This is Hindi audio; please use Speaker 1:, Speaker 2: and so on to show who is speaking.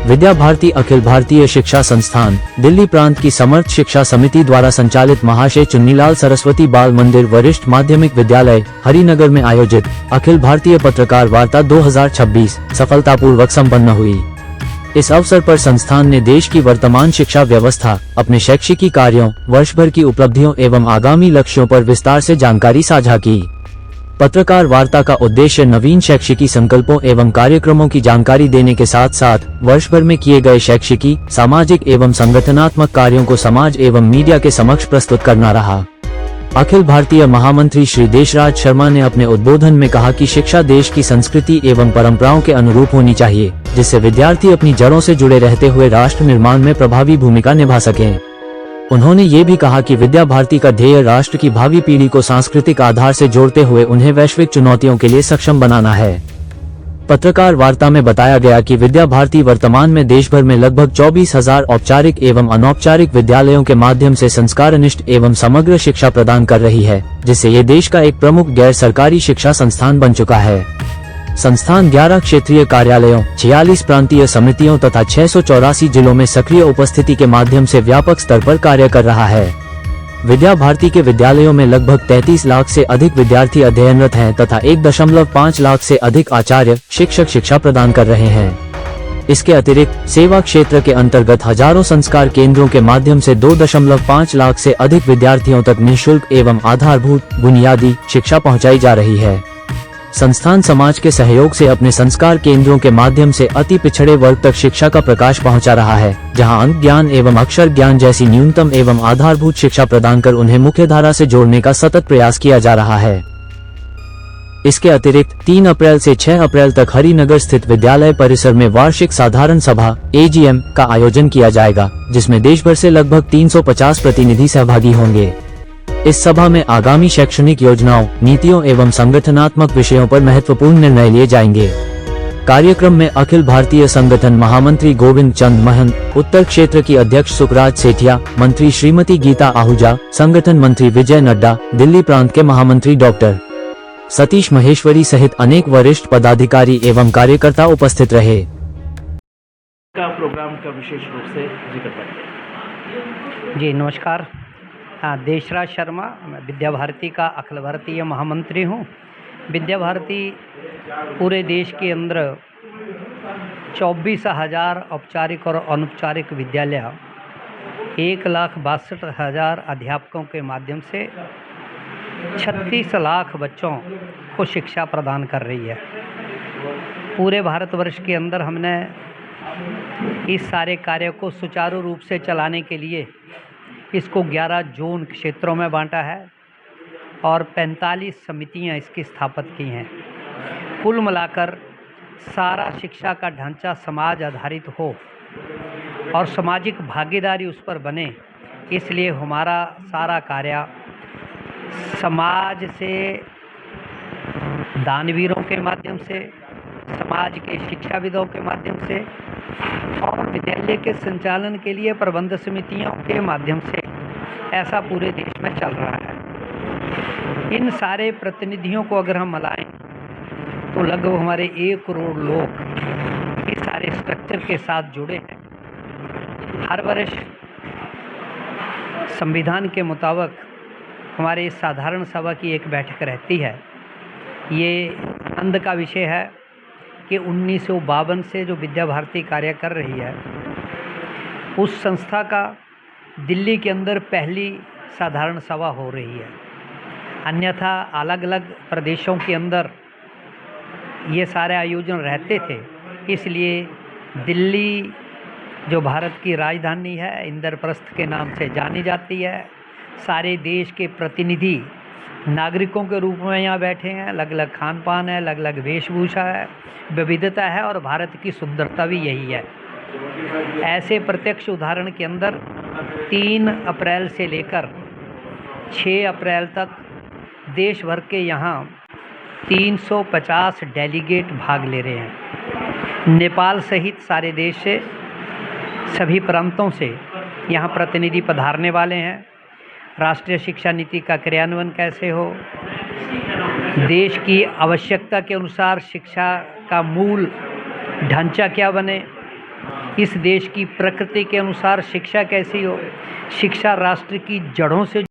Speaker 1: विद्या भारती अखिल भारतीय शिक्षा संस्थान दिल्ली प्रांत की समर्थ शिक्षा समिति द्वारा संचालित महाशय चुन्नीलाल सरस्वती बाल मंदिर वरिष्ठ माध्यमिक विद्यालय हरिनगर में आयोजित अखिल भारतीय पत्रकार वार्ता 2026 सफलतापूर्वक संपन्न हुई। इस अवसर पर संस्थान ने देश की वर्तमान शिक्षा व्यवस्था, अपने शैक्षिकी कार्यों, वर्ष भर की उपलब्धियों एवं आगामी लक्ष्यों पर विस्तार से जानकारी साझा की। पत्रकार वार्ता का उद्देश्य नवीन शैक्षिकी संकल्पों एवं कार्यक्रमों की जानकारी देने के साथ साथ वर्ष भर में किए गए शैक्षिकी, सामाजिक एवं संगठनात्मक कार्यों को समाज एवं मीडिया के समक्ष प्रस्तुत करना रहा। अखिल भारतीय महामंत्री श्री देशराज शर्मा ने अपने उद्बोधन में कहा कि शिक्षा देश की संस्कृति एवं परंपराओं के अनुरूप होनी चाहिए, जिससे विद्यार्थी अपनी जड़ों से जुड़े रहते हुए राष्ट्र निर्माण में प्रभावी भूमिका निभा सकें। उन्होंने ये भी कहा कि विद्या भारती का ध्येय राष्ट्र की भावी पीढ़ी को सांस्कृतिक आधार से जोड़ते हुए उन्हें वैश्विक चुनौतियों के लिए सक्षम बनाना है। पत्रकार वार्ता में बताया गया कि विद्या भारती वर्तमान में देश भर में लगभग 24,000 औपचारिक एवं अनौपचारिक विद्यालयों के माध्यम से संस्कारनिष्ठ एवं समग्र शिक्षा प्रदान कर रही है, जिससे ये देश का एक प्रमुख गैर सरकारी शिक्षा संस्थान बन चुका है। संस्थान 11 क्षेत्रीय कार्यालयों, 46 प्रांतीय समितियों तथा 684 जिलों में सक्रिय उपस्थिति के माध्यम से व्यापक स्तर पर कार्य कर रहा है। विद्या भारती के विद्यालयों में लगभग 33 लाख से अधिक विद्यार्थी अध्ययनरत हैं तथा 1.5 लाख से अधिक आचार्य, शिक्षक शिक्षा प्रदान कर रहे हैं। इसके अतिरिक्त सेवा क्षेत्र के अंतर्गत हजारों संस्कार केंद्रों के माध्यम से 2.5 लाख से अधिक विद्यार्थियों तक निःशुल्क एवं आधारभूत बुनियादी शिक्षा पहुंचाई जा रही है। संस्थान समाज के सहयोग से अपने संस्कार केंद्रों के माध्यम से अति पिछड़े वर्ग तक शिक्षा का प्रकाश पहुंचा रहा है, जहां अंक ज्ञान एवं अक्षर ज्ञान जैसी न्यूनतम एवं आधारभूत शिक्षा प्रदान कर उन्हें मुख्य धारा से जोड़ने का सतत प्रयास किया जा रहा है। इसके अतिरिक्त 3 अप्रैल से 6 अप्रैल तक हरिनगर स्थित विद्यालय परिसर में वार्षिक साधारण सभा AGM का आयोजन किया जाएगा, जिसमें देश भर से लगभग 350 प्रतिनिधि सहभागी होंगे। इस सभा में आगामी शैक्षणिक योजनाओं, नीतियों एवं संगठनात्मक विषयों पर महत्वपूर्ण निर्णय लिए जाएंगे। कार्यक्रम में अखिल भारतीय संगठन महामंत्री गोविंद चंद महंत, उत्तर क्षेत्र की अध्यक्ष सुखराज सेठिया, मंत्री श्रीमती गीता आहूजा, संगठन मंत्री विजय नड्डा, दिल्ली प्रांत के महामंत्री डॉक्टर सतीश महेश्वरी सहित अनेक वरिष्ठ पदाधिकारी एवं कार्यकर्ता उपस्थित रहे।
Speaker 2: प्रोग्राम का विशेष रूप से जिक्र करें।
Speaker 3: जी नमस्कार। देशराज शर्मा, मैं विद्या भारती का अखिल भारतीय महामंत्री हूँ। विद्या भारती पूरे देश के अंदर 24,000 औपचारिक और अनौपचारिक विद्यालय, 1,62,000 अध्यापकों के माध्यम से 36 लाख बच्चों को शिक्षा प्रदान कर रही है। पूरे भारतवर्ष के अंदर हमने इस सारे कार्य को सुचारू रूप से चलाने के लिए इसको 11 जोन क्षेत्रों में बांटा है और 45 समितियां इसकी स्थापित की हैं। कुल मिलाकर सारा शिक्षा का ढांचा समाज आधारित हो और सामाजिक भागीदारी उस पर बने, इसलिए हमारा सारा कार्य समाज से, दानवीरों के माध्यम से, समाज के शिक्षाविदों के माध्यम से और विद्यालय के संचालन के लिए प्रबंध समितियों के माध्यम से ऐसा पूरे देश में चल रहा है। इन सारे प्रतिनिधियों को अगर हम मिलाएं तो लगभग हमारे 1 करोड़ लोग इस सारे स्ट्रक्चर के साथ जुड़े हैं। हर वर्ष संविधान के मुताबिक हमारे इस साधारण सभा की एक बैठक रहती है। ये आनंद का विषय है कि 1952 से जो विद्या भारती कार्य कर रही है, उस संस्था का दिल्ली के अंदर पहली साधारण सभा हो रही है। अन्यथा अलग अलग प्रदेशों के अंदर ये सारे आयोजन रहते थे, इसलिए दिल्ली जो भारत की राजधानी है, इंद्रप्रस्थ के नाम से जानी जाती है। सारे देश के प्रतिनिधि नागरिकों के रूप में यहाँ बैठे हैं। अलग अलग खान पान है, अलग अलग वेशभूषा है, विविधता है और भारत की सुंदरता भी यही है। ऐसे प्रत्यक्ष उदाहरण के अंदर 3 अप्रैल से लेकर 6 अप्रैल तक देश भर के यहाँ 350 डेलीगेट भाग ले रहे हैं। नेपाल सहित सारे देश से, सभी प्रांतों से यहाँ प्रतिनिधि पधारने वाले हैं। राष्ट्रीय शिक्षा नीति का क्रियान्वयन कैसे हो, देश की आवश्यकता के अनुसार शिक्षा का मूल ढांचा क्या बने, इस देश की प्रकृति के अनुसार शिक्षा कैसी हो, शिक्षा राष्ट्र की जड़ों से